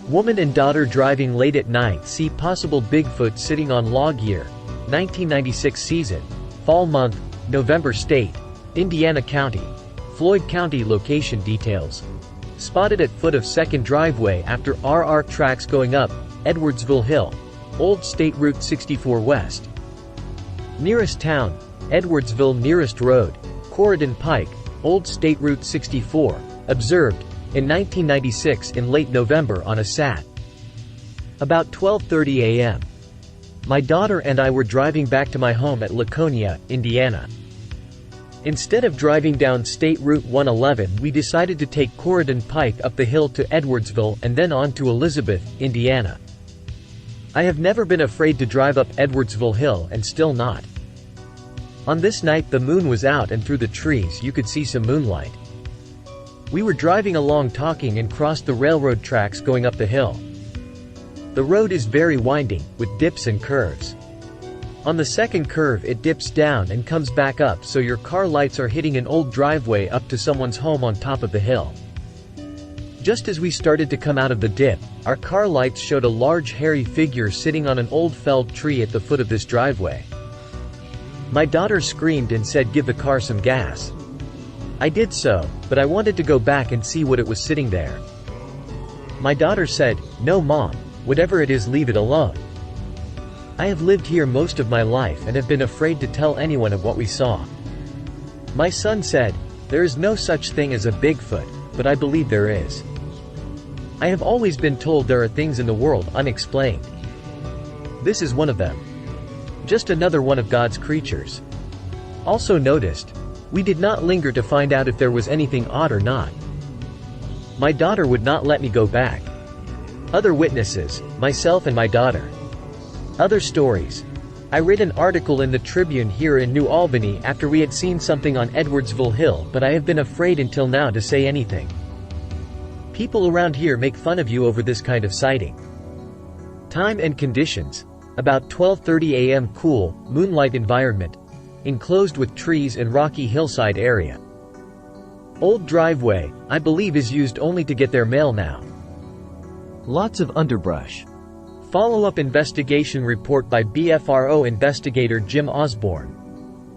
Woman and daughter driving late at night see possible Bigfoot sitting on log year, 1996 season, fall month, November state, Indiana County, Floyd County location details. Spotted at foot of second driveway after RR tracks going up, Edwardsville Hill, Old State Route 64 West. Nearest town, Edwardsville. Nearest road, Corridon Pike, Old State Route 64, observed in 1996 in late November on a Sat. About 12:30 a.m. My daughter and I were driving back to my home at Laconia, Indiana. Instead of driving down State Route 111, we decided to take Corridon Pike up the hill to Edwardsville and then on to Elizabeth, Indiana. I have never been afraid to drive up Edwardsville Hill and still not. On this night the moon was out and through the trees you could see some moonlight. We were driving along talking and crossed the railroad tracks going up the hill. The road is very winding, with dips and curves. On the second curve it dips down and comes back up, so your car lights are hitting an old driveway up to someone's home on top of the hill. Just as we started to come out of the dip, our car lights showed a large hairy figure sitting on an old felled tree at the foot of this driveway. My daughter screamed and said, "Give the car some gas." I did so, but I wanted to go back and see what it was sitting there. My daughter said, "No mom, whatever it is, leave it alone." I have lived here most of my life and have been afraid to tell anyone of what we saw. My son said, "There is no such thing as a Bigfoot, but I believe there is. I have always been told there are things in the world unexplained. This is one of them. Just another one of God's creatures." Also noticed, we did not linger to find out if there was anything odd or not. My daughter would not let me go back. Other witnesses, myself and my daughter. Other stories. I read an article in the Tribune here in New Albany after we had seen something on Edwardsville Hill, but I have been afraid until now to say anything. People around here make fun of you over this kind of sighting. Time and conditions. About 12:30 a.m. Cool, moonlight environment. Enclosed with trees and rocky hillside area. Old driveway, I believe is used only to get their mail now. Lots of underbrush. Follow-up investigation report by BFRO investigator Jim Osborne.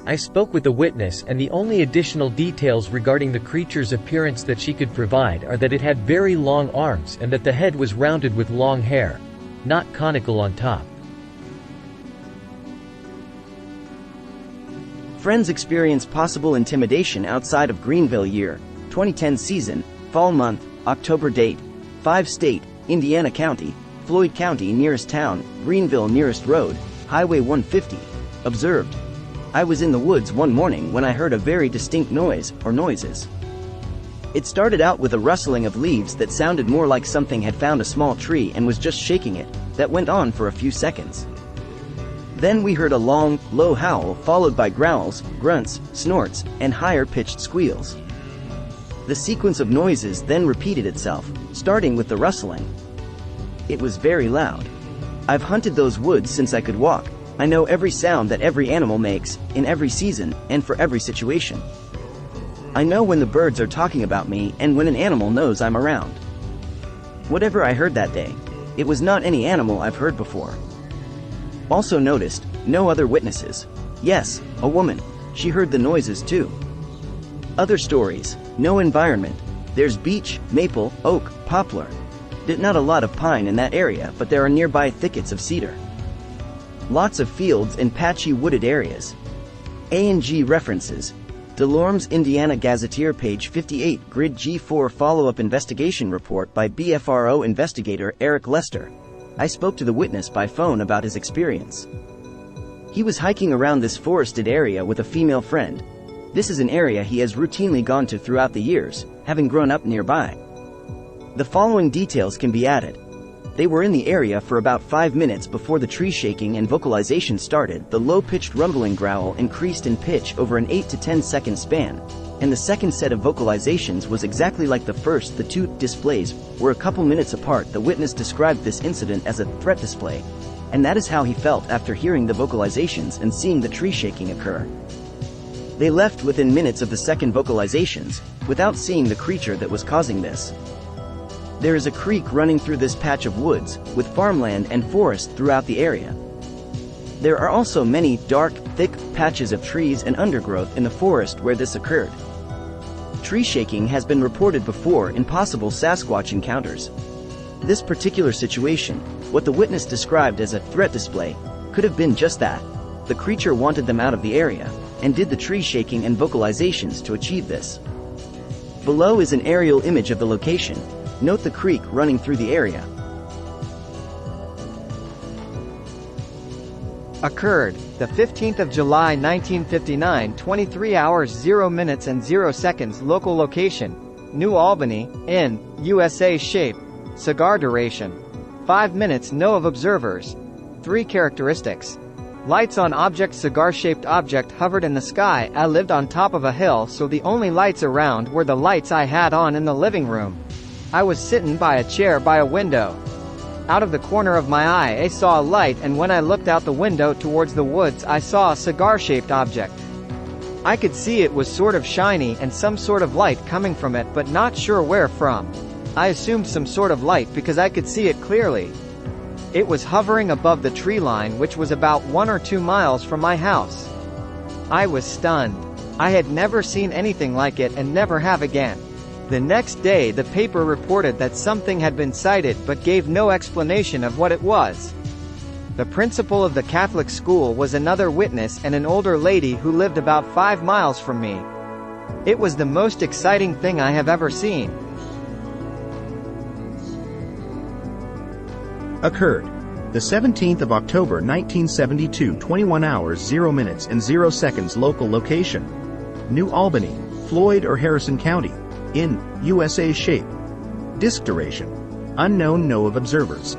I spoke with the witness and the only additional details regarding the creature's appearance that she could provide are that it had very long arms and that the head was rounded with long hair, not conical on top. Friends experience possible intimidation outside of Greenville year, 2010 season, fall month, October date, 5 state, Indiana County, Floyd County nearest town, Greenville nearest road, Highway 150, observed. I was in the woods one morning when I heard a very distinct noise, or noises. It started out with a rustling of leaves that sounded more like something had found a small tree and was just shaking it, that went on for a few seconds. Then we heard a long, low howl followed by growls, grunts, snorts, and higher-pitched squeals. The sequence of noises then repeated itself, starting with the rustling. It was very loud. I've hunted those woods since I could walk. I know every sound that every animal makes, in every season, and for every situation. I know when the birds are talking about me and when an animal knows I'm around. Whatever I heard that day, it was not any animal I've heard before. Also noticed, no other witnesses. Yes, a woman. She heard the noises too. Other stories, no environment. There's beech, maple, oak, poplar. Not a lot of pine in that area, but there are nearby thickets of cedar. Lots of fields and patchy wooded areas. A&G references. Delorme's Indiana Gazetteer page 58 Grid G4 follow-up investigation report by BFRO investigator Eric Lester. I spoke to the witness by phone about his experience. He was hiking around this forested area with a female friend. This is an area he has routinely gone to throughout the years, having grown up nearby. The following details can be added. They were in the area for about 5 minutes before the tree shaking and vocalization started. The low-pitched rumbling growl increased in pitch over an 8 to 10 second span, and the second set of vocalizations was exactly like the first. The two displays were a couple minutes apart. The witness described this incident as a threat display, and that is how he felt after hearing the vocalizations and seeing the tree shaking occur. They left within minutes of the second vocalizations, without seeing the creature that was causing this. There is a creek running through this patch of woods, with farmland and forest throughout the area. There are also many dark, thick patches of trees and undergrowth in the forest where this occurred. Tree shaking has been reported before in possible Sasquatch encounters. This particular situation, what the witness described as a threat display, could have been just that. The creature wanted them out of the area, and did the tree shaking and vocalizations to achieve this. Below is an aerial image of the location. Note the creek running through the area. Occurred, the 15th of July 1959, 23 hours 0 minutes and 0 seconds. Local location, New Albany, in, USA. Shape, cigar duration, 5 minutes. No of observers. 3 characteristics. Lights on object. Cigar-shaped object hovered in the sky. I lived on top of a hill, so the only lights around were the lights I had on in the living room. I was sitting by a chair by a window. Out of the corner of my eye I saw a light, and when I looked out the window towards the woods I saw a cigar-shaped object. I could see it was sort of shiny and some sort of light coming from it, but not sure where from. I assumed some sort of light because I could see it clearly. It was hovering above the tree line, which was about 1 or 2 miles from my house. I was stunned. I had never seen anything like it and never have again. The next day the paper reported that something had been sighted but gave no explanation of what it was. The principal of the Catholic school was another witness, and an older lady who lived about 5 miles from me. It was the most exciting thing I have ever seen. Occurred, the 17th of October 1972, 21 hours 0 minutes and 0 seconds. Local location, New Albany, Floyd or Harrison County, in, USA. Shape, disk duration, unknown. No of observers.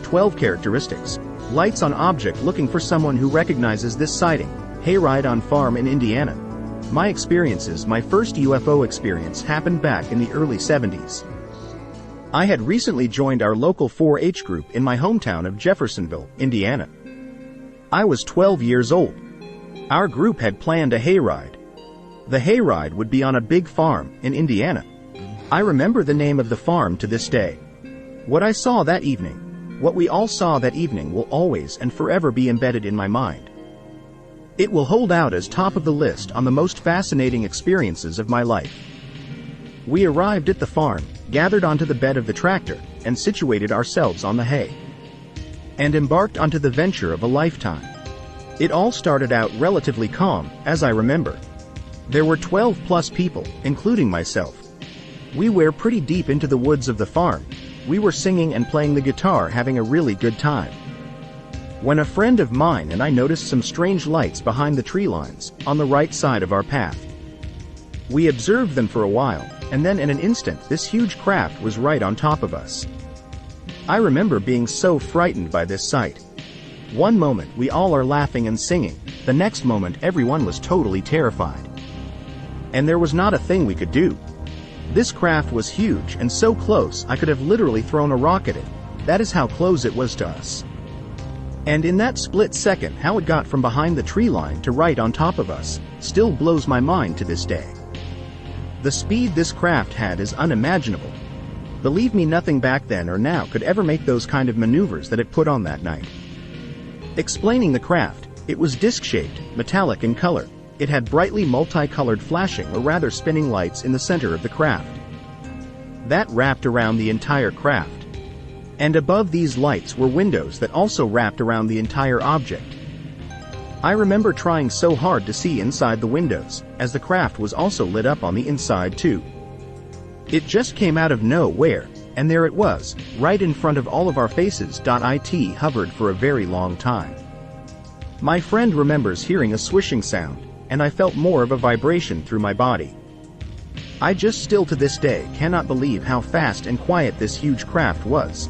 12 characteristics. Lights on object. Looking for someone who recognizes this sighting. Hayride on farm in Indiana. My experiences. My first UFO experience happened back in the early 70s. I had recently joined our local 4-H group in my hometown of Jeffersonville, Indiana. I was 12 years old. Our group had planned a hayride. The hayride would be on a big farm in Indiana. I remember the name of the farm to this day. What I saw that evening, what we all saw that evening, will always and forever be embedded in my mind. It will hold out as top of the list on the most fascinating experiences of my life. We arrived at the farm, gathered onto the bed of the tractor, and situated ourselves on the hay, and embarked onto the venture of a lifetime. It all started out relatively calm, as I remember. There were 12 plus people, including myself. We were pretty deep into the woods of the farm. We were singing and playing the guitar, having a really good time, when a friend of mine and I noticed some strange lights behind the tree lines, on the right side of our path. We observed them for a while, and then in an instant this huge craft was right on top of us. I remember being so frightened by this sight. One moment we all are laughing and singing, the next moment everyone was totally terrified. And there was not a thing we could do. This craft was huge and so close I could have literally thrown a rock at it. That is how close it was to us. And in that split second, how it got from behind the tree line to right on top of us still blows my mind to this day. The speed this craft had is unimaginable. Believe me, nothing back then or now could ever make those kind of maneuvers that it put on that night. Explaining the craft, it was disc-shaped, metallic in color. It had brightly multicolored flashing or rather spinning lights in the center of the craft. That wrapped around the entire craft. And above these lights were windows that also wrapped around the entire object. I remember trying so hard to see inside the windows, as the craft was also lit up on the inside too. It just came out of nowhere, and there it was, right in front of all of our faces. It hovered for a very long time. My friend remembers hearing a swishing sound, and I felt more of a vibration through my body. I just still to this day cannot believe how fast and quiet this huge craft was.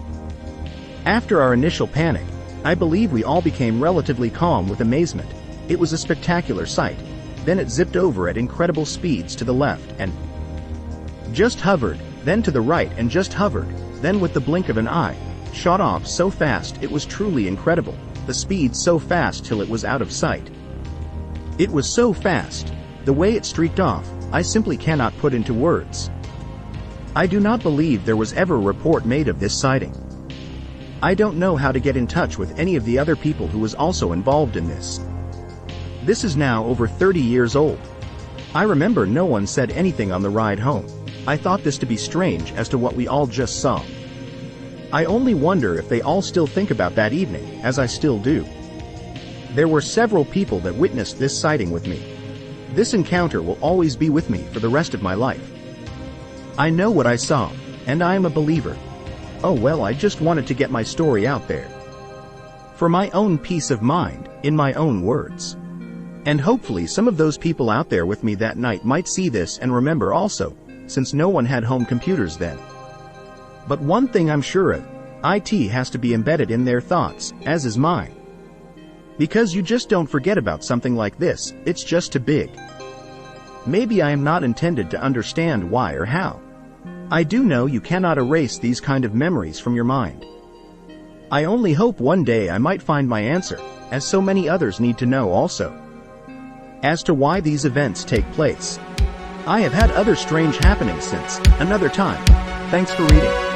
After our initial panic, I believe we all became relatively calm with amazement. It was a spectacular sight. Then it zipped over at incredible speeds to the left and just hovered, then to the right and just hovered, then with the blink of an eye, shot off so fast it was truly incredible, the speed so fast till it was out of sight. It was so fast. The way it streaked off, I simply cannot put into words. I do not believe there was ever a report made of this sighting. I don't know how to get in touch with any of the other people who was also involved in this. This is now over 30 years old. I remember no one said anything on the ride home. I thought this to be strange as to what we all just saw. I only wonder if they all still think about that evening, as I still do. There were several people that witnessed this sighting with me. This encounter will always be with me for the rest of my life. I know what I saw, and I am a believer. Oh well, I just wanted to get my story out there. For my own peace of mind, in my own words. And hopefully some of those people out there with me that night might see this and remember also, since no one had home computers then. But one thing I'm sure of, IT has to be embedded in their thoughts, as is mine. Because you just don't forget about something like this, it's just too big. Maybe I am not intended to understand why or how. I do know you cannot erase these kind of memories from your mind. I only hope one day I might find my answer, as so many others need to know also. As to why these events take place. I have had other strange happenings since, another time. Thanks for reading.